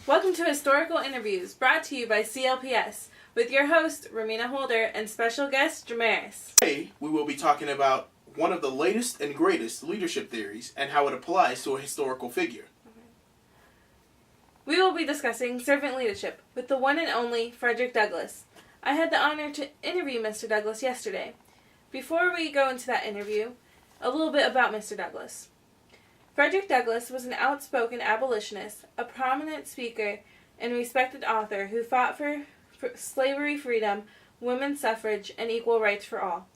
Welcome to Historical Interviews, brought to you by CLPS, with your host, Ramina Holder, and special guest, Jamaris. Today, we will be talking about one of the latest and greatest leadership theories and how it applies to a historical figure. We will be discussing servant leadership with the one and only Frederick Douglass. I had the honor to interview Mr. Douglass yesterday. Before we go into that interview, a little bit about Mr. Douglass. Frederick Douglass was an outspoken abolitionist, a prominent speaker, and respected author who fought for slavery freedom, women's suffrage, and equal rights for all.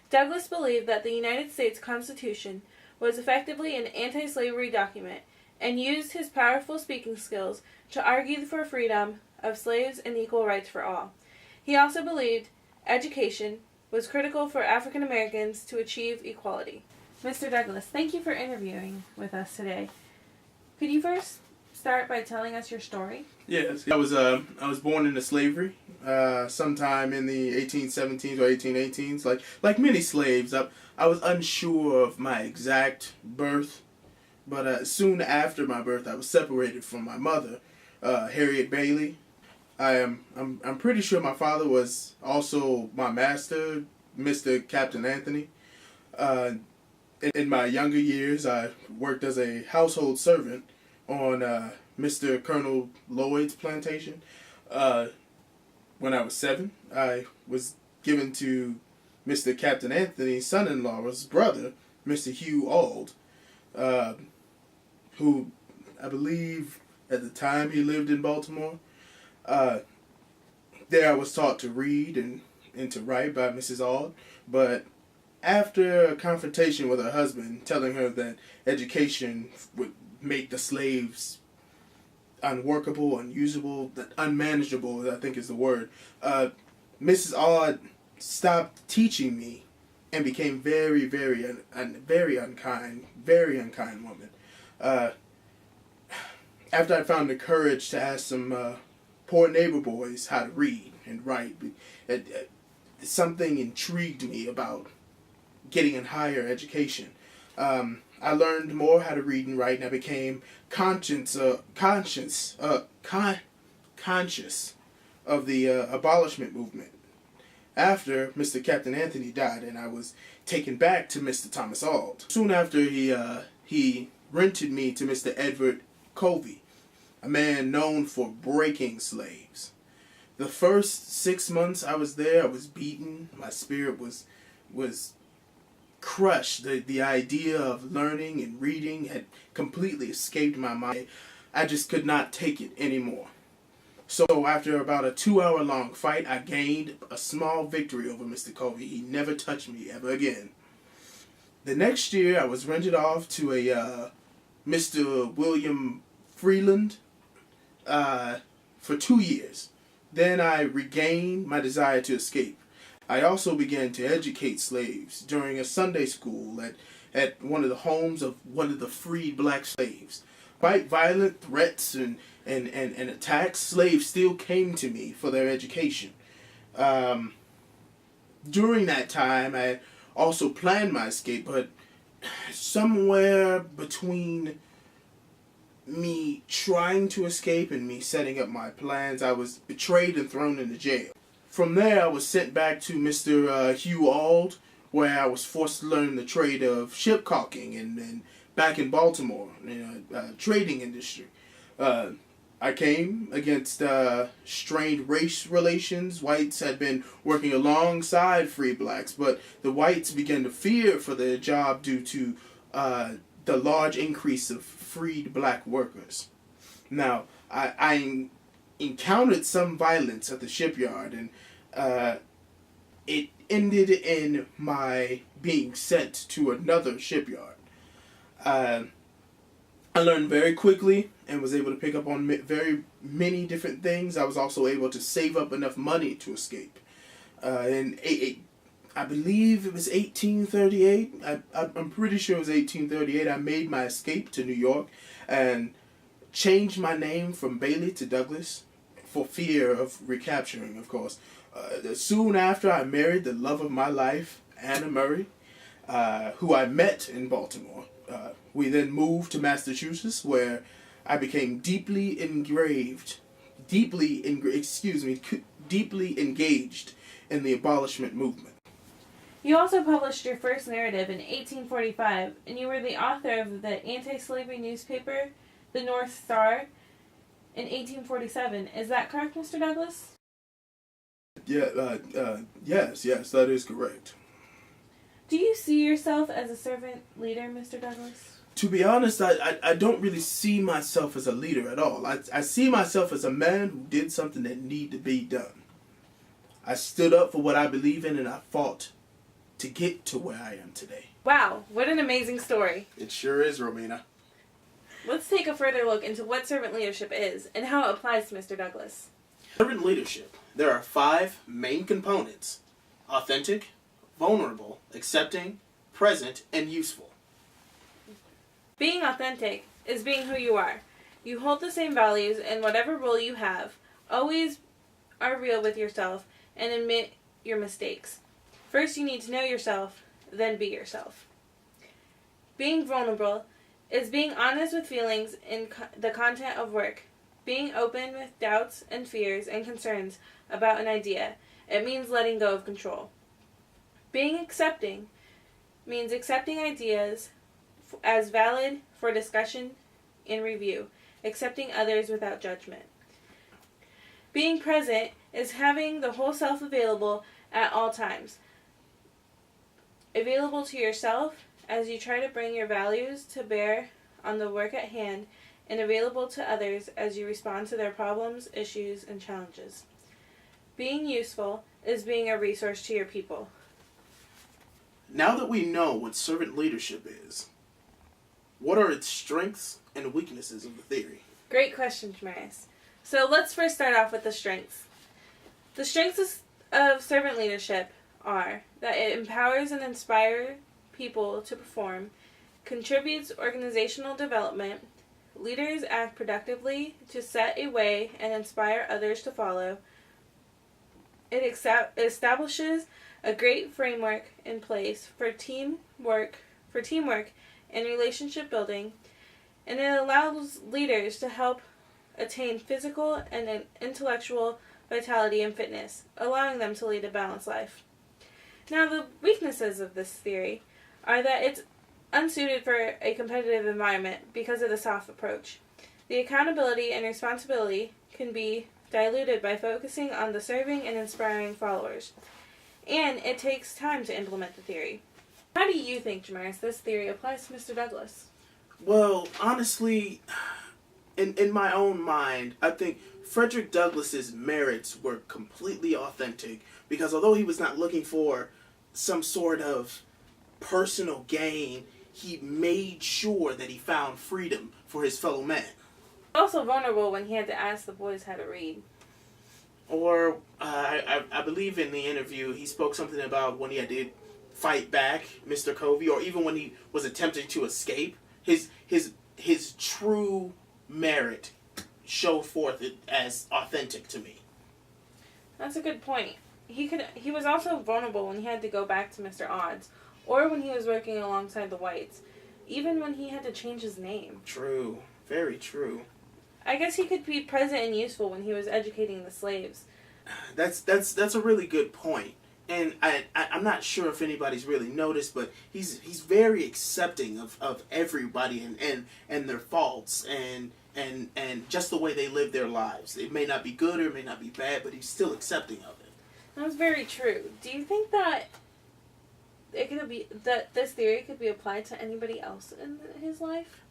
Douglass believed that the United States Constitution was effectively an anti-slavery document and used his powerful speaking skills to argue for freedom of slaves and equal rights for all. He also believed education was critical for African Americans to achieve equality. Mr. Douglass, thank you for interviewing with us today. Could you first start by telling us your story? Yes, I was born into slavery sometime in the 1817s or 1818s. Like many slaves, I was unsure of my exact birth, but soon after my birth, I was separated from my mother, Harriet Bailey. I'm pretty sure my father was also my master, Mr. Captain Anthony. In my younger years, I worked as a household servant on Mr. Colonel Lloyd's plantation. When I was 7, I was given to Mr. Captain Anthony's son-in-law's brother, Mr. Hugh Auld, who I believe at the time he lived in Baltimore. There I was taught to read and to write by Mrs. Auld, but after a confrontation with her husband, telling her that education would make the slaves unworkable, unusable, unmanageable, I think is the word, Mrs. Auld stopped teaching me and became very, very unkind woman. After I found the courage to ask some poor neighbor boys how to read and write, something intrigued me about getting a higher education. I learned more how to read and write, and I became conscious of the abolishment movement. After Mr. Captain Anthony died, and I was taken back to Mr. Thomas Auld. Soon after, he rented me to Mr. Edward Covey, a man known for breaking slaves. The first 6 months I was there, I was beaten. My spirit was crushed. The idea of learning and reading had completely escaped my mind. I just could not take it anymore. So after about a 2-hour-long fight, I gained a small victory over Mr. Covey. He never touched me ever again. The next year, I was rented off to a Mr. William Freeland for 2 years. Then I regained my desire to escape. I also began to educate slaves during a Sunday school at one of the homes of one of the freed black slaves. Despite violent threats and attacks, slaves still came to me for their education. During that time, I also planned my escape, but somewhere between me trying to escape and me setting up my plans, I was betrayed and thrown into jail. From there, I was sent back to Mr. Hugh Auld, where I was forced to learn the trade of ship caulking and back in Baltimore, trading industry. I came against strained race relations. Whites had been working alongside free blacks, but the whites began to fear for their job due to the large increase of freed black workers. Now, I encountered some violence at the shipyard, and it ended in my being sent to another shipyard. I learned very quickly and was able to pick up on very many different things. I was also able to save up enough money to escape. I believe it was 1838. I'm pretty sure it was 1838. I made my escape to New York and changed my name from Bailey to Douglass for fear of recapturing, of course. Soon after, I married the love of my life, Anna Murray, who I met in Baltimore. We then moved to Massachusetts, where I became deeply engaged in the abolishment movement. You also published your first narrative in 1845, and you were the author of the anti-slavery newspaper, The North Star, in 1847. Is that correct, Mr. Douglas? Yes, that is correct. Do you see yourself as a servant leader, Mr. Douglas? To be honest, I don't really see myself as a leader at all. I see myself as a man who did something that needed to be done. I stood up for what I believe in, and I fought to get to where I am today. Wow, what an amazing story. It sure is, Romina. Let's take a further look into what servant leadership is and how it applies to Mr. Douglas. Servant leadership. There are 5 main components: authentic, vulnerable, accepting, present, and useful. Being authentic is being who you are. You hold the same values in whatever role you have. Always are real with yourself and admit your mistakes. First, you need to know yourself, then be yourself. Being vulnerable is being honest with feelings in the content of work. Being open with doubts and fears and concerns about an idea. It means letting go of control. Being accepting means accepting ideas as valid for discussion and review, accepting others without judgment. Being present is having the whole self available at all times. Available to yourself as you try to bring your values to bear on the work at hand, and available to others as you respond to their problems, issues, and challenges. Being useful is being a resource to your people. Now that we know what servant leadership is, what are its strengths and weaknesses of the theory? Great question, Jamaris. So let's first start off with the strengths. The strengths of servant leadership are that it empowers and inspires people to perform, contributes organizational development, leaders act productively to set a way and inspire others to follow. It establishes a great framework in place for teamwork and relationship building, and it allows leaders to help attain physical and intellectual vitality and fitness, allowing them to lead a balanced life. Now, the weaknesses of this theory are that it's unsuited for a competitive environment because of the soft approach. The accountability and responsibility can be diluted by focusing on the serving and inspiring followers. And it takes time to implement the theory. How do you think, Jamaris, this theory applies to Mr. Douglas? Well, honestly, in my own mind, I think Frederick Douglass's merits were completely authentic, because although he was not looking for some sort of personal gain, he made sure that he found freedom for his fellow man. Also vulnerable when he had to ask the boys how to read. Or, I believe in the interview, he spoke something about when he had to fight back Mr. Covey, or even when he was attempting to escape. His true merit showed forth it as authentic to me. That's a good point. He was also vulnerable when he had to go back to Mr. Odds, or when he was working alongside the whites, even when he had to change his name. True. Very true. I guess he could be present and useful when he was educating the slaves. That's a really good point. And I'm not sure if anybody's really noticed, but he's very accepting of everybody and their faults and just the way they live their lives. It may not be good or it may not be bad, but he's still accepting of it. That's very true. Do you think that this theory could be applied to anybody else in his life?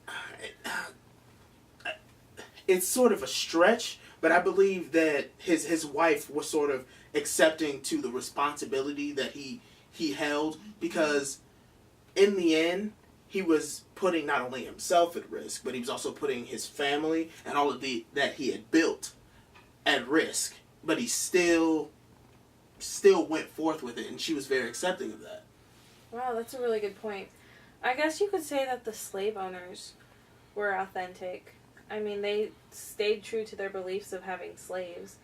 It's sort of a stretch, but I believe that his wife was sort of accepting to the responsibility that he held, because in the end he was putting not only himself at risk, but he was also putting his family and all of that he had built at risk. But he still went forth with it, and she was very accepting of that. Wow, that's a really good point. I guess you could say that the slave owners were authentic. I mean, they stayed true to their beliefs of having slaves.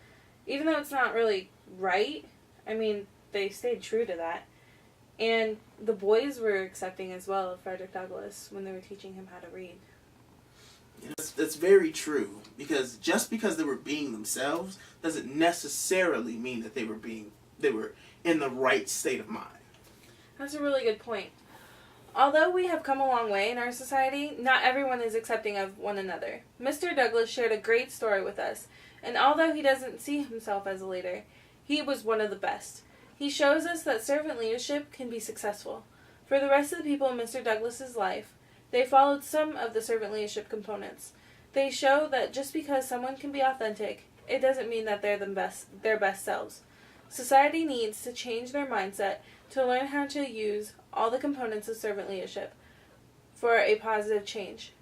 Even though it's not really right, I mean, they stayed true to that. And the boys were accepting as well of Frederick Douglass when they were teaching him how to read. Yes, that's very true, because just because they were being themselves doesn't necessarily mean that they were in the right state of mind. That's a really good point. Although we have come a long way in our society, not everyone is accepting of one another. Mr. Douglas shared a great story with us, and although he doesn't see himself as a leader, he was one of the best. He shows us that servant leadership can be successful. For the rest of the people in Mr. Douglas's life, they followed some of the servant leadership components. They show that just because someone can be authentic, it doesn't mean that they're their best selves. Society needs to change their mindset to learn how to use all the components of servant leadership for a positive change.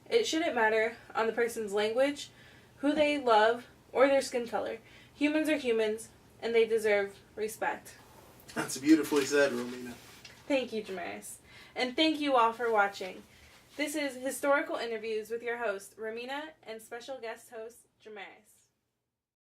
It shouldn't matter on the person's language, who they love, or their skin color. Humans are humans, and they deserve respect. That's beautifully said, Romina. Thank you, Jamaris. And thank you all for watching. This is Historical Interviews with your host, Romina, and special guest host, Jamaris.